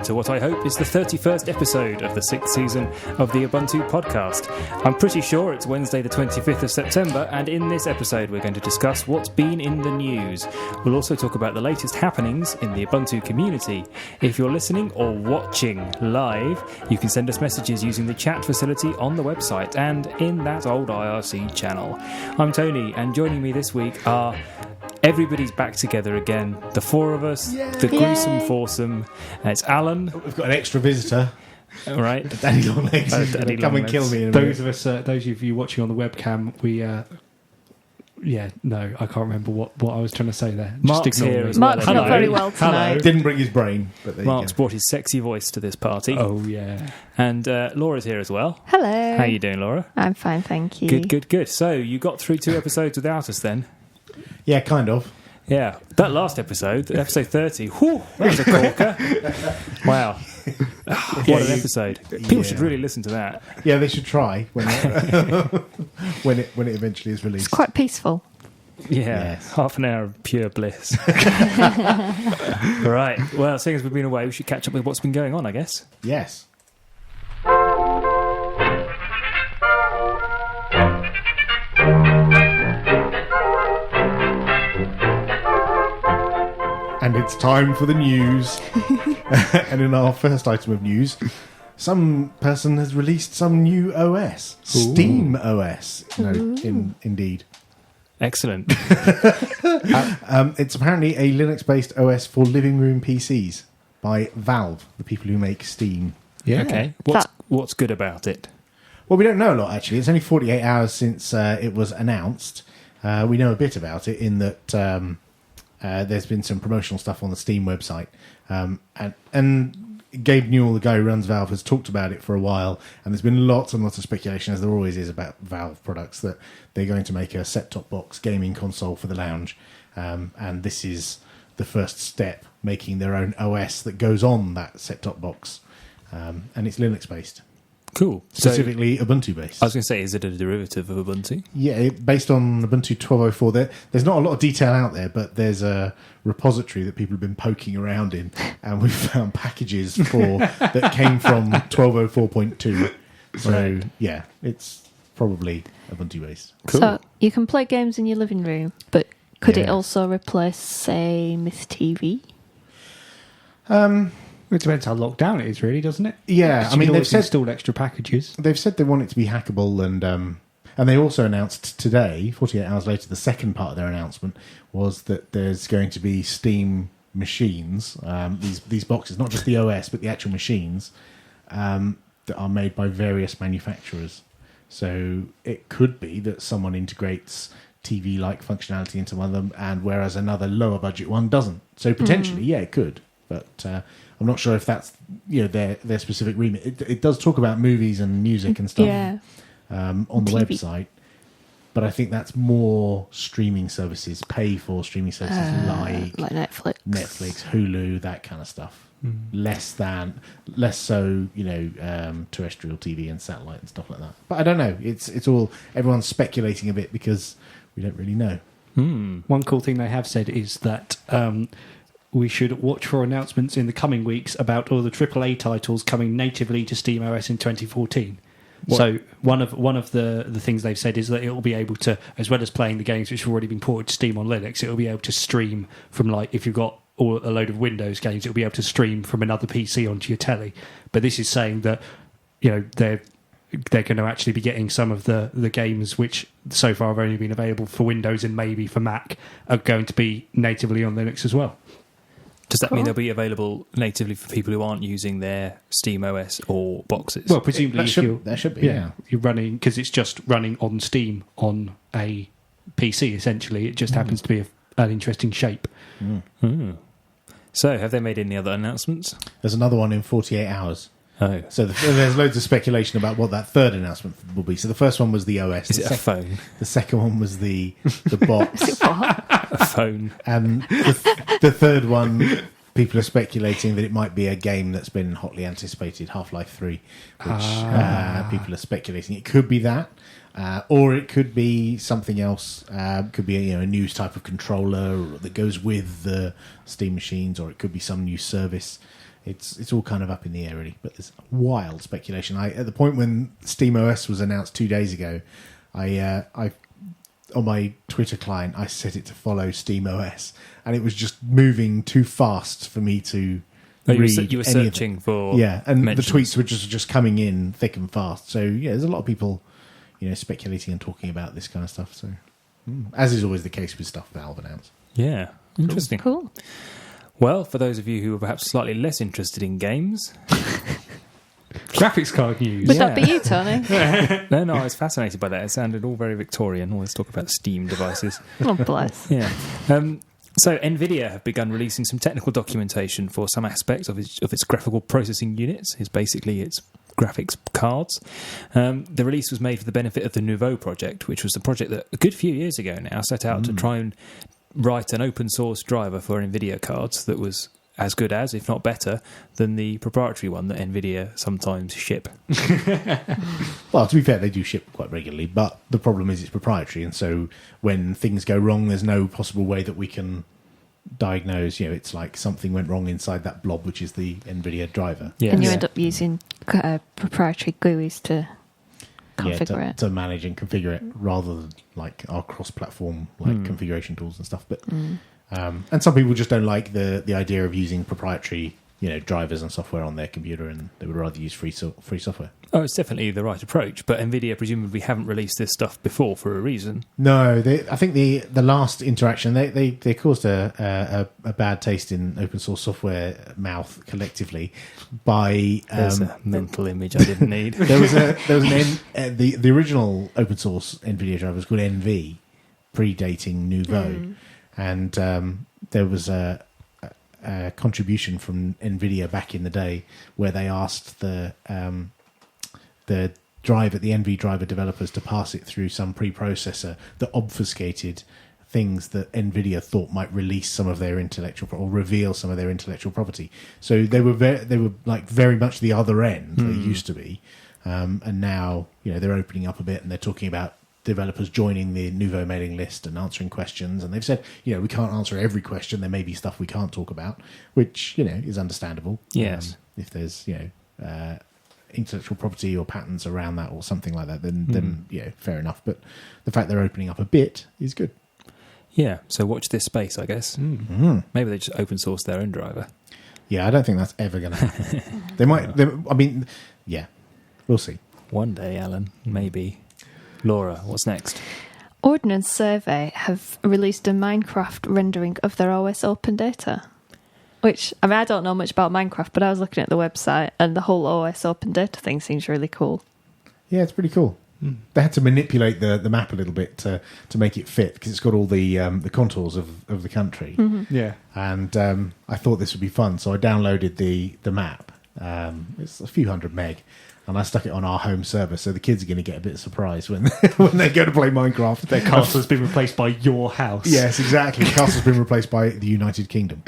to what I hope is the 31st episode of the 6th season of the Ubuntu podcast. I'm pretty sure it's Wednesday the 25th of September, and in this episode we're going to discuss what's been in the news. We'll also talk about the latest happenings in the Ubuntu community. If you're listening or watching live, you can send us messages using the chat facility on the website and in that old IRC channel. I'm Tony, and joining me this week are... everybody's back together again. The four of us, the gruesome foursome. It's Alan. We've got an extra visitor. All right. Daddy Longlegs. Daddy Come and Longlegs. kill me in a Those minute. of us, those of you watching on the webcam, I can't remember what I was trying to say there. Mark's Just ignore here me. as well. Mark's Hello. not very well tonight. Didn't bring his brain, but there Mark's you go. brought his sexy voice to this party. Oh, yeah. And Laura's here as well. Hello. How you doing, Laura? I'm fine, thank you. Good. So you got through 2 episodes without us then? Yeah, kind of. Yeah. That last episode, episode 30, whew, that was a corker. Wow. What an episode. People should really listen to that. Yeah, they should try when when it eventually is released. It's quite peaceful. Yeah, Yes. half an hour of pure bliss. Right. Well, seeing as we've been away, we should catch up with what's been going on, I guess. Yes. And it's time for the news. And in our first item of news, some person has released some new OS. Steam OS. No, indeed. Excellent. It's apparently a Linux-based OS for living room PCs by Valve, the people who make Steam. Yeah. Okay. What's good about it? Well, we don't know a lot, actually. It's only 48 hours since it was announced. We know a bit about it in that there's been some promotional stuff on the Steam website. And Gabe Newell, the guy who runs Valve, has talked about it for a while, and there's been lots and lots of speculation, as there always is about Valve products, that they're going to make a set-top box gaming console for the lounge. And this is the first step, making their own OS that goes on that set-top box. And it's Linux-based. Cool. Specifically Ubuntu-based. I was going to say, is it a derivative of Ubuntu? Yeah, based on Ubuntu 12.04. There's not a lot of detail out there, but there's a repository that people have been poking around in, and we've found packages that came from 12.04.2. So, yeah, it's probably Ubuntu-based. Cool. So you can play games in your living room, but could it Yeah. also replace, say, Myth TV? It depends how locked down it is, really, doesn't it? Yeah, I mean, they've said installed extra packages. they want it to be hackable, and they also announced today, 48 hours later, the second part of their announcement was that there's going to be Steam machines, these boxes, not just the OS, but the actual machines, that are made by various manufacturers. So it could be that someone integrates TV-like functionality into one of them, and whereas another lower budget one doesn't. So potentially, yeah, it could, but I'm not sure if that's their specific remit. It does talk about movies and music and stuff on the TV. website, but I think that's more streaming services, pay for streaming services like Netflix. Hulu, that kind of stuff. Less so, terrestrial TV and satellite and stuff like that. But I don't know. It's all, everyone's speculating a bit because we don't really know. One cool thing they have said is that we should watch for announcements in the coming weeks about all the AAA titles coming natively to SteamOS in 2014. What? So one of the things they've said is that it will be able to, as well as playing the games which have already been ported to Steam on Linux, it will be able to stream from, like, if you've got a load of Windows games, it'll be able to stream from another PC onto your telly. But this is saying that they're going to actually be getting some of the games which so far have only been available for Windows and maybe for Mac are going to be natively on Linux as well. Does that mean they'll be available natively for people who aren't using their Steam OS or boxes? Well, presumably That should be. Yeah. you're running, because it's just running on Steam on a PC. Essentially, it just happens to be an interesting shape. So, have they made any other announcements? There's another one in 48 hours. Oh. So there's loads of speculation about what that third announcement will be. So the first one was the OS. Is it a phone? The second one was the box. A phone. And the third one, people are speculating that it might be a game that's been hotly anticipated, Half-Life 3, which people are speculating. It could be that, or it could be something else. Could be a new type of controller that goes with the Steam machines, or it could be some new service. it's all kind of up in the air really. But there's wild speculation. At the point when SteamOS was announced 2 days ago, I on my Twitter client I set it to follow SteamOS, and it was just moving too fast for me to. You read were any of it. searching for and mentions. the tweets were just coming in thick and fast. So yeah, there's a lot of people, speculating and talking about this kind of stuff. So as is always the case with stuff Valve announce. Yeah, interesting. Cool. Well, for those of you who are perhaps slightly less interested in games, Graphics card news. Would that be you, Tony? no, I was fascinated by that. It sounded all very Victorian. Always talk about Steam devices. Oh, bless. Yeah. So NVIDIA have begun releasing some technical documentation for some aspects of its graphical processing units. It's basically its graphics cards. The release was made for the benefit of the Nouveau project, which was a project that a good few years ago now set out to try and write an open source driver for NVIDIA cards that was as good as, if not better, than the proprietary one that NVIDIA sometimes ship. Well, to be fair, they do ship quite regularly, but the problem is it's proprietary, and so when things go wrong, there's no possible way that we can diagnose. It's like something went wrong inside that blob, which is the NVIDIA driver. Yeah. And you end up using proprietary GUIs to configure it. To manage and configure it, rather than like our cross-platform configuration tools and stuff. But and some people just don't like the idea of using proprietary drivers and software on their computer, and they would rather use free software. Oh, it's definitely the right approach, but NVIDIA presumably haven't released this stuff before for a reason. No, I think the last interaction they caused a bad taste in open source software mouth collectively by There's a mental image I didn't need. there was the original open source NVIDIA driver was called NV, predating Nouveau, and there was a contribution from NVIDIA back in the day where they asked the NV driver developers to pass it through some preprocessor that obfuscated things that NVIDIA thought might release some of their or reveal some of their intellectual property. So they were very much the other end. They used to be, and now they're opening up a bit, and they're talking about developers joining the Nouveau mailing list and answering questions, and they've said we can't answer every question. There may be stuff we can't talk about, which is understandable. Yes, if there's intellectual property or patents around that or something like that, then fair enough. But the fact they're opening up a bit is good. Yeah, so watch this space, I guess. Maybe they just open source their own driver. Yeah, I don't think that's ever going to happen. They might. We'll see. One day, Alan, maybe. Laura, what's next? Ordnance Survey have released a Minecraft rendering of their OS open data. Which, I don't know much about Minecraft, but I was looking at the website, and the whole OS open data thing seems really cool. Yeah, it's pretty cool. They had to manipulate the map a little bit to make it fit, because it's got all the contours of the country. Yeah. And I thought this would be fun, so I downloaded the map. It's a few hundred meg, and I stuck it on our home server, so the kids are going to get a bit surprised when they go to play Minecraft. Their castle has been replaced by your house. Yes, exactly. The castle's been replaced by the United Kingdom.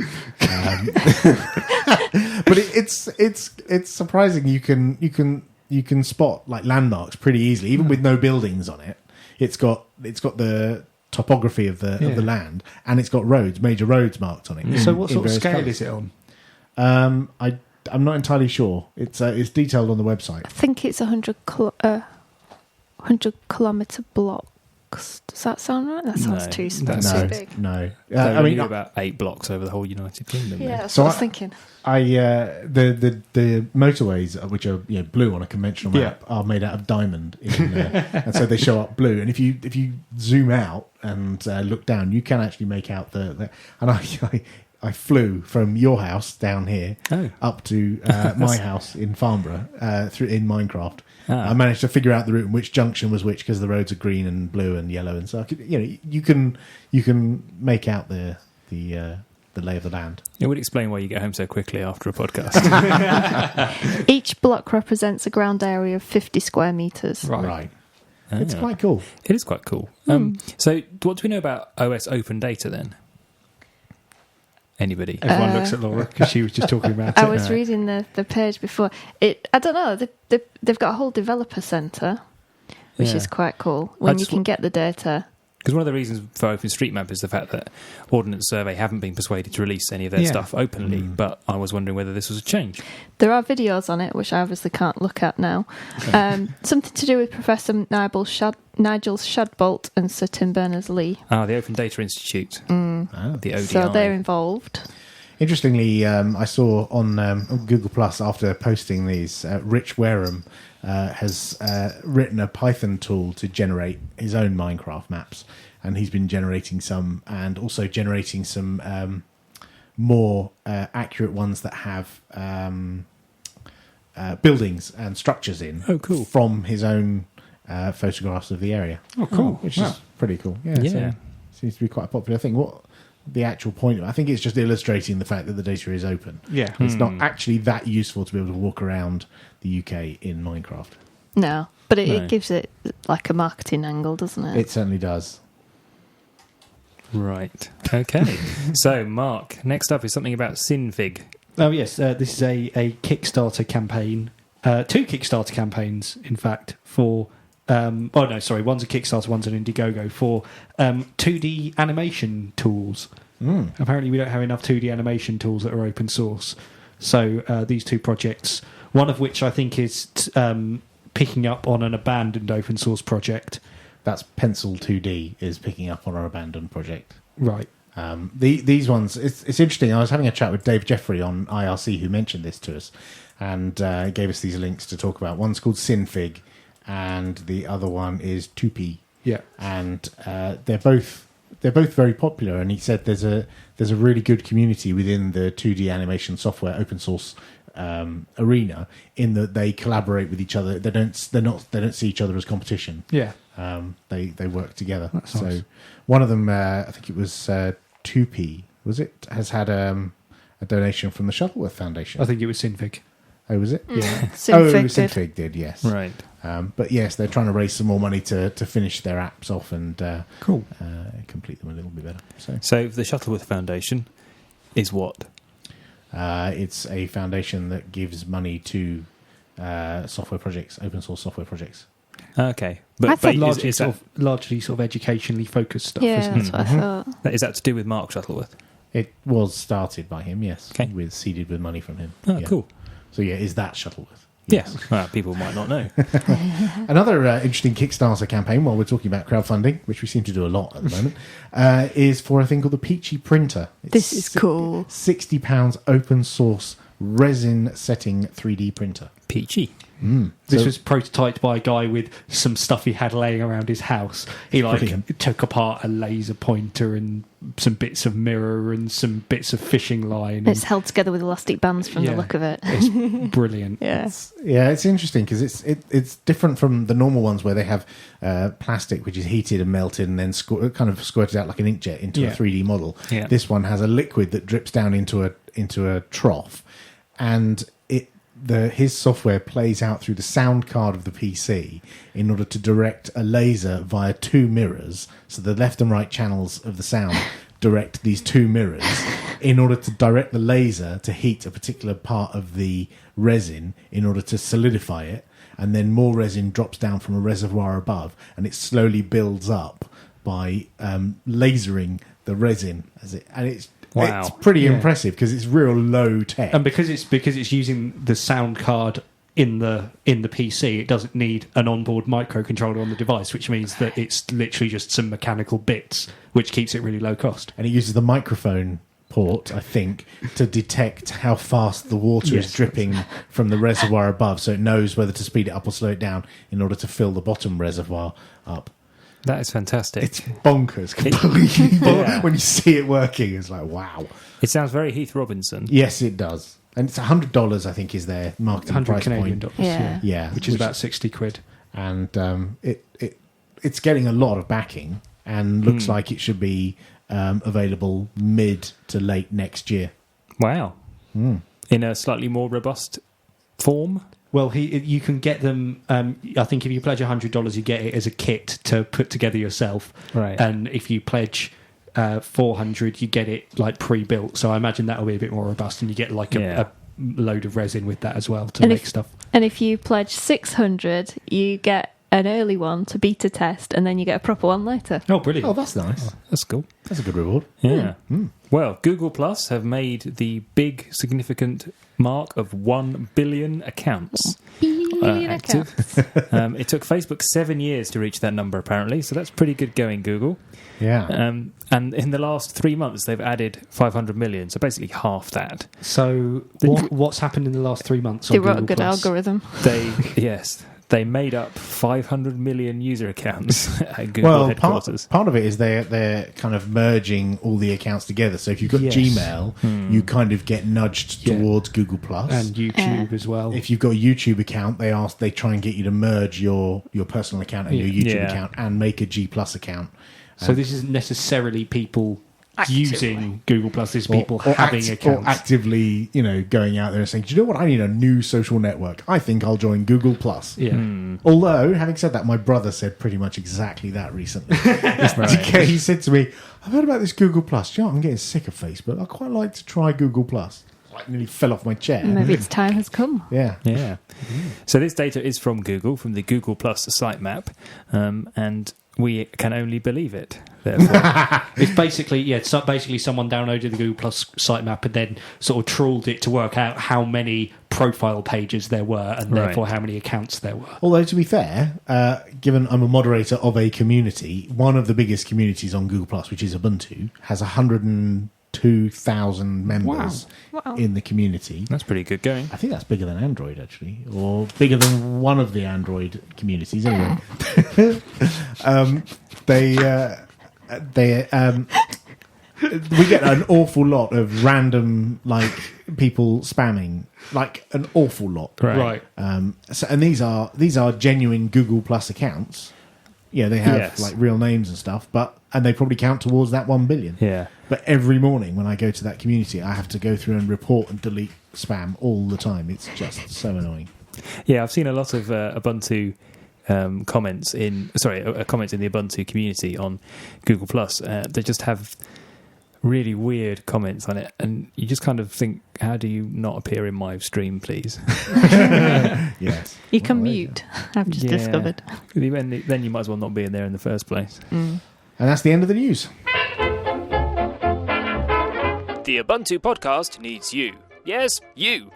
But it's surprising. You can spot like landmarks pretty easily, even with no buildings on it. It's got the topography of the land, and it's got major roads marked on it. So what sort of scale colours. is it on? I'm not entirely sure. It's detailed on the website. I think it's 100 kilometre blocks. Does that sound right? That sounds too big. No. I mean, about 8 blocks over the whole United Kingdom. Yeah, that's So what I was thinking. The motorways, which are blue on a conventional map, are made out of diamond, and so they show up blue. And if you zoom out and look down, you can actually make out the and I flew from your house down here up to my house in Farnborough in Minecraft. I managed to figure out the route and which junction was which, because the roads are green and blue and yellow, and so I could, you can make out the lay of the land. It would explain why you get home so quickly after a podcast. Each block represents a ground area of 50 square metres. Right. It's quite cool. It is quite cool. So what do we know about OS open data then? Anybody? Everyone looks at Laura because she was just talking about it. I was reading the page before. I don't know. They've got a whole developer centre, which is quite cool. When you can get the data Because one of the reasons for OpenStreetMap is the fact that Ordnance Survey haven't been persuaded to release any of their stuff openly, but I was wondering whether this was a change. There are videos on it, which I obviously can't look at now. Something to do with Professor Nigel Shadbolt and Sir Tim Berners-Lee. The Open Data Institute, the ODI. So they're involved. Interestingly, I saw on Google Plus after posting these, Rich Wareham has written a Python tool to generate his own Minecraft maps, and he's been generating some, and also generating some more accurate ones that have buildings and structures in. Oh, cool. From his own photographs of the area. Oh, cool. Which is pretty cool. Yeah. Yeah. So seems to be quite a popular thing. What the actual point? I think it's just illustrating the fact that the data is open. Yeah. It's not actually that useful to be able to walk around the UK in Minecraft. No, but it No. gives it like a marketing angle, doesn't it? It certainly does. Right. Okay. So, Mark, next up is something about Synfig. Oh, yes. This is a Kickstarter campaign. 2 Kickstarter campaigns, in fact, for... one's a Kickstarter, one's an Indiegogo, for 2D animation tools. Apparently we don't have enough 2D animation tools that are open source. So these 2 projects, one of which I think is picking up on an abandoned open source project. That's Pencil 2D is picking up on our abandoned project. Right. These ones, it's interesting. I was having a chat with Dave Jeffrey on IRC who mentioned this to us, and gave us these links to talk about. One's called Synfig, and the other one is 2P. Yeah. And they're both very popular. And he said there's a really good community within the 2D animation software open source arena, in that they collaborate with each other. They don't see each other as competition. Yeah. They work together. That's so nice. one of them, I think it was 2P, was it? Has had a donation from the Shuttleworth Foundation. I think it was Synfig. Oh, was it? Yeah. Synfig did, yes. Right. But yes, they're trying to raise some more money to finish their apps off and Cool. complete them a little bit better. So, the Shuttleworth Foundation is what? It's a foundation that gives money to software projects, open source software projects. Okay. I thought Largely sort of educationally focused stuff, Yeah, isn't that's it? what I thought. is that to do with Mark Shuttleworth? It was started by him, yes. Okay. Seeded with money from him. Oh, Yeah. cool. So yeah, is that Shuttleworth? Yes. Well, people might not know. Another interesting Kickstarter campaign, while we're talking about crowdfunding, which we seem to do a lot at the moment, is for a thing called the Peachy Printer. This is cool. £60 open source resin setting 3D printer. Peachy. This So- was prototyped by a guy with some stuff he had laying around his house. He Brilliant. took apart a laser pointer and some bits of mirror and some bits of fishing line. It's held together with elastic bands from Yeah. the look of it. It's brilliant. Yeah. Yeah, it's interesting because it's different from the normal ones where they have plastic which is heated and melted and then kind of squirted out like an inkjet into a 3D model. Yeah. This one has a liquid that drips down into a trough, and his software plays out through the sound card of the PC in order to direct a laser via 2 mirrors. So the left and right channels of the sound direct these 2 mirrors in order to direct the laser to heat a particular part of the resin in order to solidify it. And then more resin drops down from a reservoir above, and it slowly builds up by lasering the resin Wow. It's pretty impressive because it's real low tech. And because it's using the sound card in the PC, it doesn't need an onboard microcontroller on the device, which means that it's literally just some mechanical bits, which keeps it really low cost. And it uses the microphone port, I think, to detect how fast the water is dripping from the reservoir above, so it knows whether to speed it up or slow it down in order to fill the bottom reservoir up. That is fantastic. It's bonkers, completely bonkers. When you see it working, it's like, wow. It sounds very Heath Robinson. Yes, it does. And it's $100, I think, is their marketing 100 price Canadian point. dollars. Yeah. Yeah, Which is about 60 quid. And it's getting a lot of backing and looks like it should be available mid to late next year. Wow. In a slightly more robust form? Well, you can get them. I think if you pledge $100, you get it as a kit to put together yourself. Right. And if you pledge $400, you get it like pre-built. So I imagine that'll be a bit more robust, and you get like a load of resin with that as well to make stuff. And if you pledge 600, you get an early one to beta test, and then you get a proper one later. Oh, brilliant. Oh, that's nice. That's cool. That's a good reward. Yeah. Well, Google Plus have made the big, significant mark of 1 billion accounts. Billion active. accounts. It took Facebook 7 years to reach that number, apparently, so that's pretty good going, Google. Yeah. And in the last 3 months, they've added 500 million, so basically half that. So what's happened in the last 3 months They on wrote Google a good Plus? algorithm. They made up 500 million user accounts at Google Well, headquarters. part of it is they're kind of merging all the accounts together. So if you've got Yes. Gmail, you kind of get nudged Yeah. towards Google Plus. And YouTube as well. if you've got a YouTube account, they try and get you to merge your personal account and your YouTube Yeah. account and make a G Plus account. So this isn't necessarily people Actively. using Google Plus. This is people having or accounts. actively, going out there and saying, "Do you know what? I need a new social network. I think I'll join Google Plus." Yeah. Although, having said that, my brother said pretty much exactly that recently. He said to me, "I've heard about this Google Plus. Do you know what? I'm getting sick of Facebook. I'd quite like to try Google Plus." Like nearly fell off my chair. Maybe its time has come. Yeah. Yeah. So this data is from Google, from the Google Plus sitemap, and we can only believe it. Therefore. It's basically someone downloaded the Google Plus sitemap and then sort of trawled it to work out how many profile pages there were and Right. therefore how many accounts there were. Although, to be fair, given I'm a moderator of a community, one of the biggest communities on Google Plus, which is Ubuntu, has 102,000 members Wow. in the community. That's pretty good going. I think that's bigger than Android, actually, or bigger than one of the Android communities. Anyway, we get an awful lot of random people spamming, an awful lot. Right. And these are genuine Google Plus accounts. Yeah, they have Yes. real names and stuff, and they probably count towards that 1 billion. Yeah. But every morning when I go to that community, I have to go through and report and delete spam all the time. It's just so annoying. Yeah, I've seen a lot of Ubuntu comments in the Ubuntu community on Google Plus. They just have really weird comments on it, and you just kind of think, how do you not appear in my stream, please? Yes. You can Well, mute, I've just Yeah. discovered. Then you might as well not be in there in the first place. And that's the end of the news. The Ubuntu podcast needs you. Yes, you.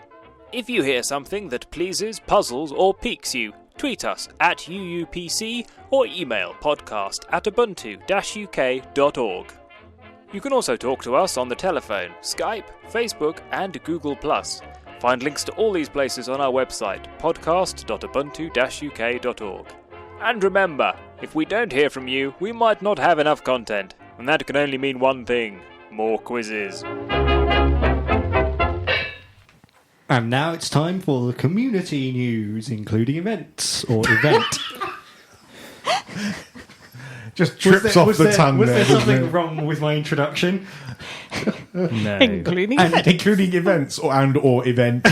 If you hear something that pleases, puzzles, or piques you, tweet us at UUPC or email podcast@ubuntu-uk.org. You can also talk to us on the telephone, Skype, Facebook, and Google+. Find links to all these places on our website, podcast.ubuntu-uk.org. And remember, if we don't hear from you, we might not have enough content, and that can only mean one thing: more quizzes. And now it's time for the community news, including events or event. Just trips off the tongue Was there. there doesn't something it? wrong with my introduction? No. Including Including events or event.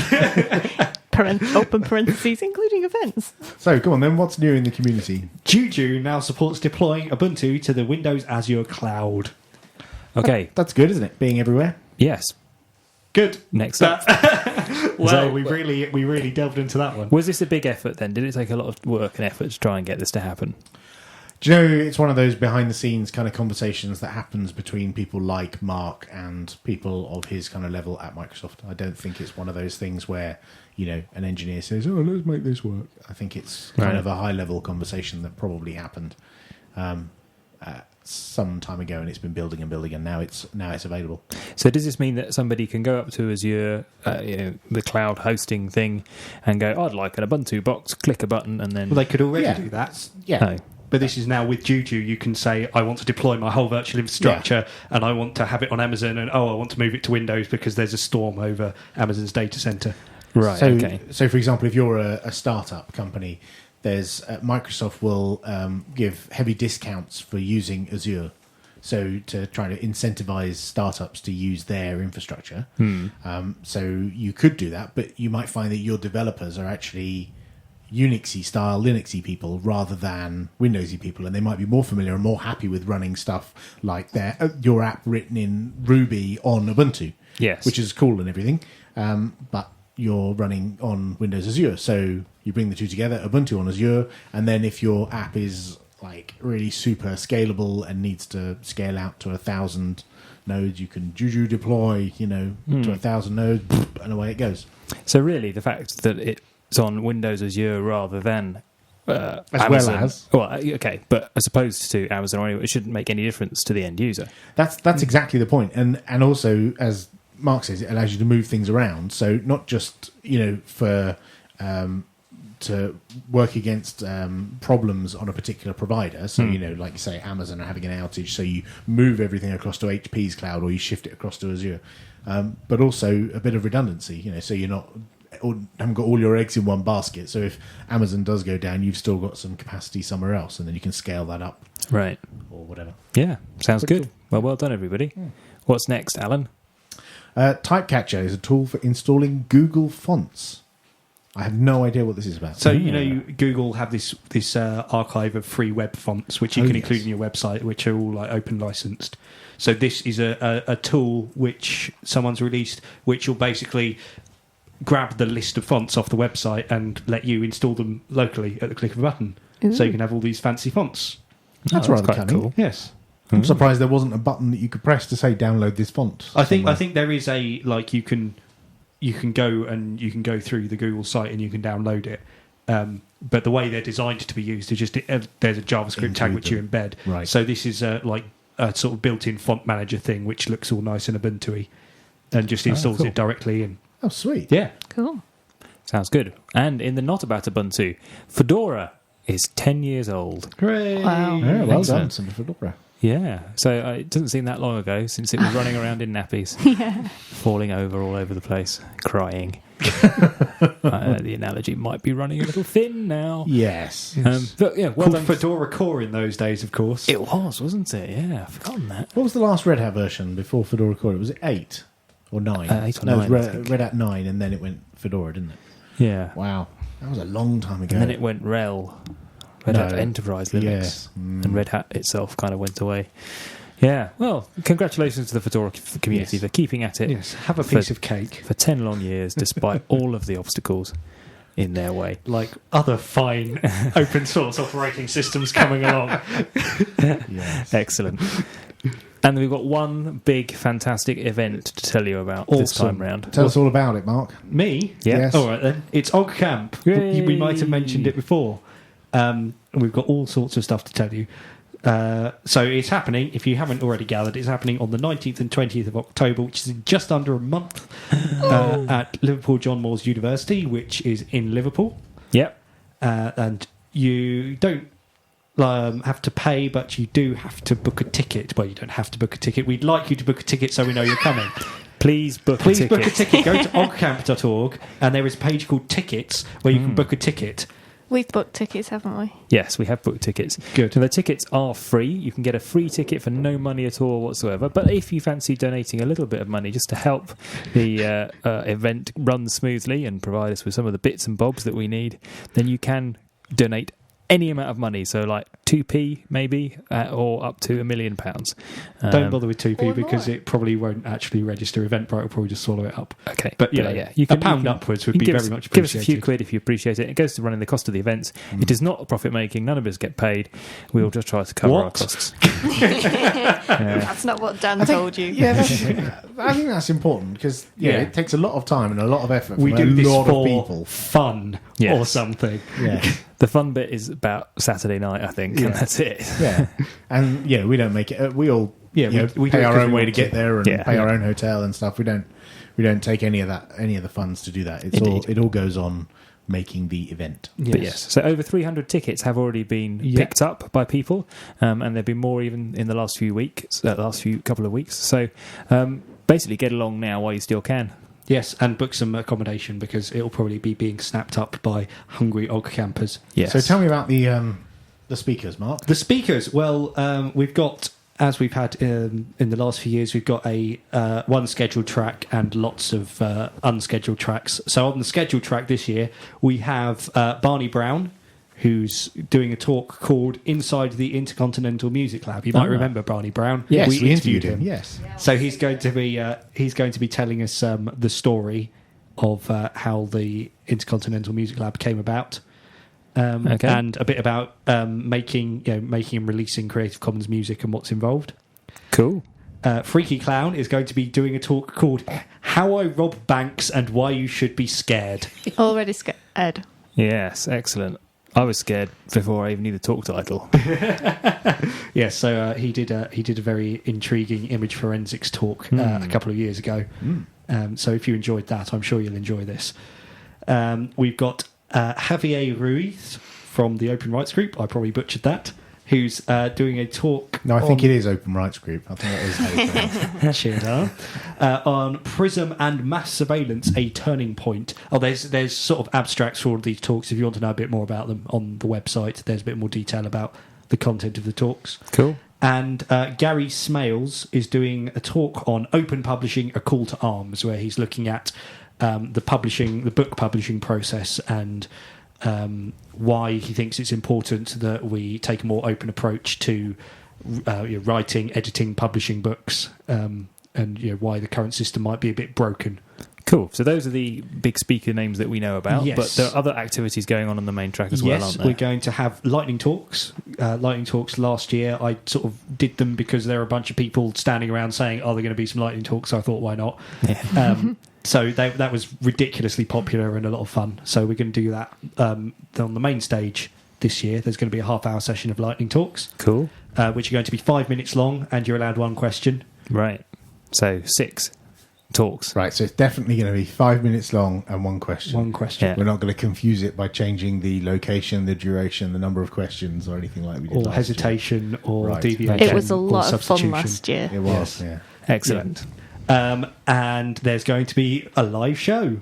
open parentheses, including events. So, come on then, what's new in the community? Juju now supports deploying Ubuntu to the Windows Azure cloud. Okay. That's good, isn't it? Being everywhere. Yes. Good. Next up. Well, we really delved into that one. Was this a big effort then? Did it take a lot of work and effort to try and get this to happen? Do you know, it's one of those behind-the-scenes kind of conversations that happens between people like Mark and people of his kind of level at Microsoft. I don't think it's one of those things where, an engineer says, "Oh, let's make this work." I think it's kind of a high-level conversation that probably happened some time ago, and it's been building and building, and now it's available. So does this mean that somebody can go up to Azure, the cloud hosting thing, and go, "I'd like an Ubuntu box," click a button, and then... Well, they could already Yeah. do that. Yeah. Oh. But this is now with Juju. You can say, I want to deploy my whole virtual infrastructure and I want to have it on Amazon, and I want to move it to Windows because there's a storm over Amazon's data center. Right, okay. So, for example, if you're a startup company, there's Microsoft will give heavy discounts for using Azure. So to try to incentivize startups to use their infrastructure. So you could do that, but you might find that your developers are actually Unixy style, Linuxy people rather than Windowsy people, and they might be more familiar and more happy with running stuff like your app written in Ruby on Ubuntu. Yes. Which is cool and everything. But you're running on Windows Azure, so you bring the two together, Ubuntu on Azure, and then if your app is like really super scalable and needs to scale out to 1,000 nodes, you can Juju deploy, to 1,000 nodes, and away it goes. So really, the fact that it's on Windows Azure rather than As Amazon, well as. well, okay, but as opposed to Amazon, or anyway, it shouldn't make any difference to the end user. That's exactly the point. And also, as Mark says, it allows you to move things around. So not just, for to work against problems on a particular provider. So, like you say, Amazon are having an outage, so you move everything across to HP's cloud or you shift it across to Azure. But also a bit of redundancy, so you're not... or haven't got all your eggs in one basket. So if Amazon does go down, you've still got some capacity somewhere else, and then you can scale that up. Right. Or whatever. Yeah, sounds Pretty good. Well done, everybody. What's next, Alan? Typecatcher is a tool for installing Google fonts. I have no idea what this is about. So, Google have this archive of free web fonts, which you can include in your website, which are all like open licensed. So this is a tool which someone's released, which will basically grab the list of fonts off the website and let you install them locally at the click of a button. Ooh. So you can have all these fancy fonts. That's rather quite cunning. cool. Yes. I'm surprised there wasn't a button that you could press to say download this font. I think somewhere. there is a you can go through the Google site and you can download it. But the way they're designed to be used is just there's a JavaScript tag which you embed. Right. So this is like a sort of built-in font manager thing which looks all nice and Ubuntu-y and just installs cool. it directly in. Oh, sweet. Yeah. Cool. Sounds good. And in the not about Ubuntu, Fedora is 10 years old. Hooray! Wow. Yeah, well Excellent. done, Senator Fedora. Yeah, so it doesn't seem that long ago since it was running around in nappies, falling over all over the place, crying. The analogy might be running a little thin now. Yes. But yeah, well Called done. Fedora Core in those days, of course. It was, wasn't it? Yeah, I've forgotten that. What was the last Red Hat version before Fedora Core? Was it 8 or 9? 8 or no, 9, it was I think. Red Hat 9, and then it went Fedora, didn't it? Yeah. Wow. That was a long time ago. And then it went RHEL, Red Hat Enterprise Linux, Yes. and Red Hat itself kind of went away. Yeah, well, congratulations to the Fedora community Yes. for keeping at it Yes, have a piece of cake. for 10 long years, despite all of the obstacles in their way. Like other fine open source operating systems coming along. Yes. Excellent. And we've got one big, fantastic event to tell you about this Awesome. time round. Tell us all about it, Mark. Me? Yeah. Yes. All right then. It's OggCamp. Yay. We might have mentioned it before. We've got all sorts of stuff to tell you. So it's happening, if you haven't already gathered, it's happening on the 19th and 20th of October, which is in just under a month, at Liverpool John Moores University, which is in Liverpool. Yep. And you don't have to pay, but you do have to book a ticket. Well, you don't have to book a ticket. We'd like you to book a ticket so we know you're coming. Please book Please a ticket. book a ticket. Go to oggcamp.org and there is a page called Tickets where you can book a ticket. We've booked tickets, haven't we? Yes, we have booked tickets. Good. So the tickets are free. You can get a free ticket for no money at all whatsoever. But if you fancy donating a little bit of money just to help the event run smoothly and provide us with some of the bits and bobs that we need, then you can donate any amount of money. So like 2p maybe, or up to £1 million. Don't bother with 2p or because more. it probably won't actually register Eventbrite. Will probably just swallow it up. Okay, But you know, you a pound upwards would be give very us, much give us a few appreciated. quid if you appreciate it. It goes to running the cost of the events. It is not profit making. None of us get paid. We all just try to cover our What? costs. That's not what Dan told you. Yeah, I think that's important because Yeah. it takes a lot of time and a lot of effort We from do a this lot for of people. fun Yes. or something. Yeah, The fun bit is about Saturday night, I think, and that's it. yeah, and we don't make it. We all Yeah, we pay do it our 'cause own we way to want to. get there and Yeah. pay our own hotel and stuff. We don't take any of the funds to do that. Indeed. It all goes on making the event. But yes, so over 300 tickets have already been picked up by people, and there've been more even in the last few couple of weeks. So basically, get along now while you still can. Yes, and book some accommodation because it'll probably be being snapped up by hungry Ogg campers. Yes. So tell me about the speakers, Mark. The speakers, well, we've got, as we've had in the last few years, we've got a one scheduled track and lots of unscheduled tracks. So on the scheduled track this year, we have Barney Brown, who's doing a talk called Inside the Intercontinental Music Lab. You might remember Barney Brown. Yes, we interviewed him. Yes, So he's going to be telling us the story of how the Intercontinental Music Lab came about. Okay. And a bit about making and releasing Creative Commons music and what's involved. Cool. Freaky Clown is going to be doing a talk called How I Rob Banks and Why You Should Be Scared. Already scared. Yes, excellent. I was scared before I even knew the talk title. Yes, so he did a very intriguing image forensics talk a couple of years ago. So if you enjoyed that, I'm sure you'll enjoy this. We've got Javier Ruiz from the Open Rights Group. I probably butchered that. Who's doing a talk? No, I think it is Open Rights Group. I think that is how you pronounce it. Cheers, on PRISM and mass surveillance, a turning point. Oh, there's sort of abstracts for all of these talks. If you want to know a bit more about them on the website, there's a bit more detail about the content of the talks. Cool. And Gary Smales is doing a talk on open publishing, a call to arms, where he's looking at the book publishing process and why he thinks it's important that we take a more open approach to writing, editing, publishing books, and why the current system might be a bit broken. Cool. So those are the big speaker names that we know about, Yes. but there are other activities going on the main track as well, Yes, aren't there? we're going to have lightning talks. Lightning talks last year, I sort of did them because there were a bunch of people standing around saying, "Are there going to be some lightning talks?" So I thought, why not? Yeah. So that was ridiculously popular and a lot of fun. So we're going to do that on the main stage this year. There's going to be a half-hour session of lightning talks, Cool. which are going to be 5 minutes long, and you're allowed one question. Right. So 6 talks. Right, so it's definitely going to be 5 minutes long and one question. One question. Yeah. We're not going to confuse it by changing the location, the duration, the number of questions, or anything like we did Or last hesitation or Right. deviation. It was a or lot of fun substitution. last year. year. It was, Yes. yeah. Excellent. And there's going to be a live show.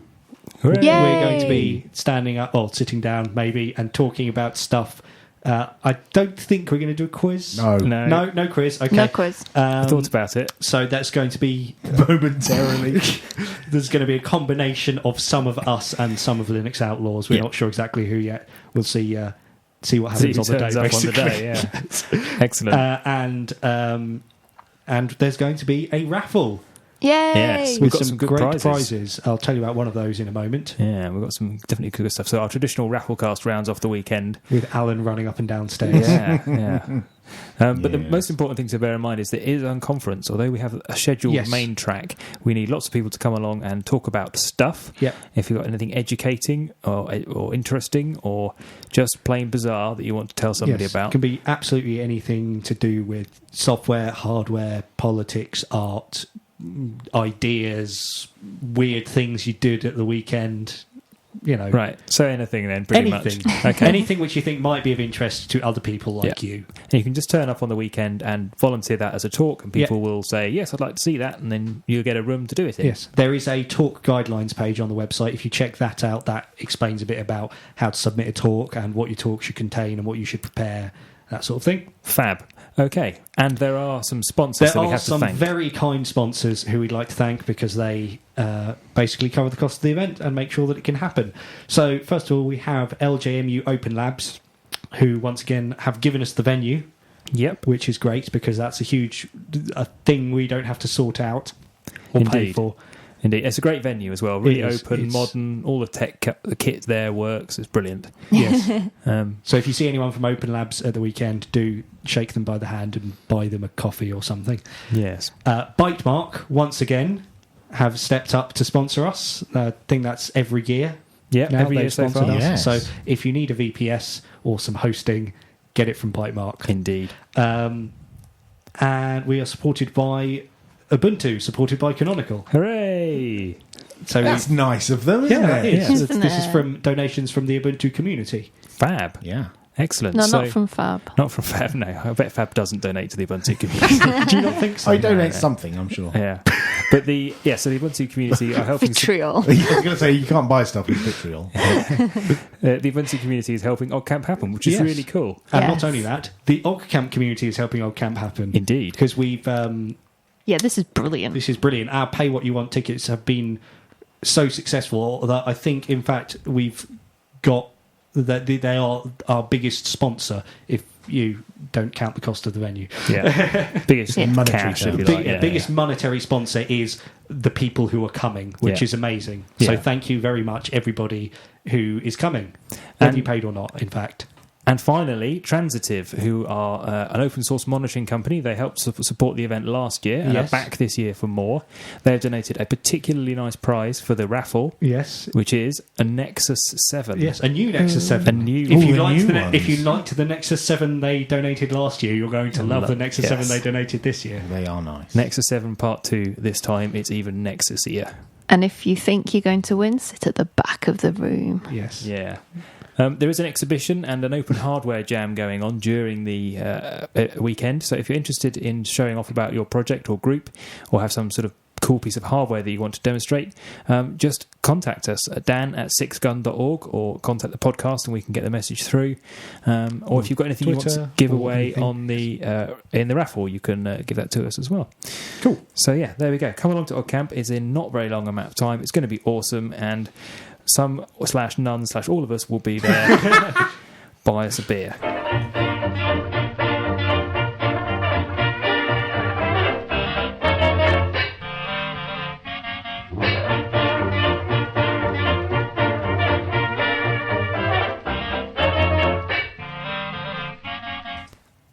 Hooray. Yay. We're going to be standing up, or sitting down maybe, and talking about stuff. I don't think we're going to do a quiz. No, No quiz. Okay. No quiz. I thought about it. So that's going to be momentarily. there's going to be a combination of some of us and some of Linux Outlaws. We're Yeah. not sure exactly who yet. We'll see what See happens who on the day. turns up on the Basically. day, yeah. Excellent. And there's going to be a raffle Yay! Yes. We've got some good great prizes. I'll tell you about one of those in a moment. Yeah, we've got some definitely good stuff. So our traditional Rafflecast rounds off the weekend. With Alan running up and down stairs. Yeah, yeah. But the Yes. most important thing to bear in mind is that it is a conference. Although we have a scheduled Yes. main track, we need lots of people to come along and talk about stuff. Yep. If you've got anything educating or interesting or just plain bizarre that you want to tell somebody Yes, about, It can be absolutely anything to do with software, hardware, politics, art, ideas, weird things you did at the weekend. right? So anything then, pretty Anything. much. Okay. Anything which you think might be of interest to other people like you. And you can just turn up on the weekend and volunteer that as a talk, and people will say, "Yes, I'd like to see that," and then you'll get a room to do it in. Yes, there is a talk guidelines page on the website. If you check that out, that explains a bit about how to submit a talk and what your talk should contain and what you should prepare, that sort of thing. Fab. Okay, and there are some sponsors There that we are have to some thank. very kind sponsors who we'd like to thank because they basically cover the cost of the event and make sure that it can happen. So, first of all, we have LJMU Open Labs, who once again have given us the venue, Yep. which is great because that's a thing we don't have to sort out or pay Indeed. for. Indeed, it's a great venue as well. Really It is. open, It's- modern. All the tech, the kit there works. It's brilliant. Yes. Um, So if you see anyone from Open Labs at the weekend, do shake them by the hand and buy them a coffee or something. yes. Bytemark, once again, have stepped up to sponsor us. I think that's every year. Yeah. Now Every they've year so sponsored far. us. Yes. So if you need a VPS or some hosting, get it from Bytemark. Indeed. And we are supported by Ubuntu, supported by Canonical. Hooray! So That's nice of them, isn't yeah, it? it is. Isn't This is it? from donations from the Ubuntu community. Fab. Yeah. Excellent. No, So- not from Fab. Not from Fab. No, I bet Fab doesn't donate to the Ubuntu community. Do you not think so? I donate no. something, I'm sure. Yeah. But so the Ubuntu community are helping. Vitriol. I was going to say, you can't buy stuff with vitriol. The Ubuntu community is helping OggCamp happen, which is Yes. really cool. And Yes. not only that, the OggCamp community is helping OggCamp happen. Indeed. Because we've Yeah, this is brilliant. this is brilliant. Our pay what you want tickets have been so successful that I think, in fact, we've got that they are our biggest sponsor. If you don't count the cost of the venue. Yeah, biggest Monetary cash, if you terms. like. Yeah, Biggest monetary sponsor is the people who are coming, which Yeah. is amazing. So Yeah. thank you very much, everybody who is coming, whether And- you paid or not, in fact. And finally, Transitive, who are an open source monitoring company. They helped support the event last year and Yes. are back this year for more. They have donated a particularly nice prize for the raffle, Yes. which is a Nexus 7. Yes, a new Nexus 7. A new... If you the liked new the ones. if you liked the Nexus 7 they donated last year, you're going to love the Nexus 7 yes. they donated this year. They are nice. Nexus 7 Part 2 this time. It's even Nexus-ier. And if you think you're going to win, sit at the back of the room. Yes. Yeah. There is an exhibition and an open hardware jam going on during the weekend. So if you're interested in showing off about your project or group, or have some sort of cool piece of hardware that you want to demonstrate, just contact us at dan@sixgun.org or contact the podcast and we can get the message through. Or if you've got anything you want to Twitter give or away anything. on the in the raffle, you can give that to us as well. Cool. So yeah, there we go. Come along to OddCamp. It's in not very long amount of time. It's going to be awesome, and some/none/all of us will be there. Buy us a beer.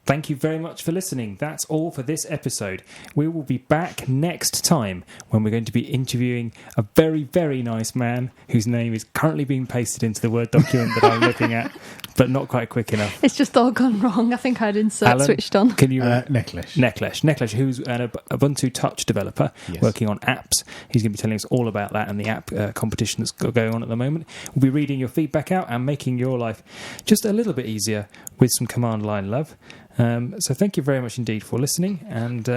Thank you very much for listening. That's all for this episode. We will be back next time when we're going to be interviewing a very, very nice man whose name is currently being pasted into the Word document that I'm looking at, but not quite quick enough. It's just all gone wrong. I think I had insert Alan, switched on. Can you... Neklesh. Neklesh, who's an Ubuntu Touch developer working on apps. He's going to be telling us all about that and the app competition that's going on at the moment. We'll be reading your feedback out and making your life just a little bit easier with some command line love. So thank you very much indeed for listening, and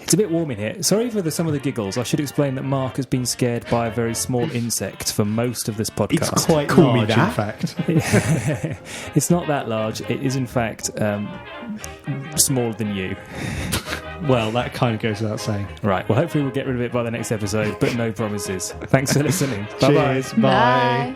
it's a bit warm in here. Sorry for some of the giggles. I should explain that Mark has been scared by a very small insect for most of this podcast. It's quite Call me large, in that. fact. It's not that large. It is in fact smaller than you. Well, that kind of goes without saying. Right, well hopefully we'll get rid of it by the next episode, but no promises. Thanks for listening. Bye-bye. Cheers. Bye. Bye.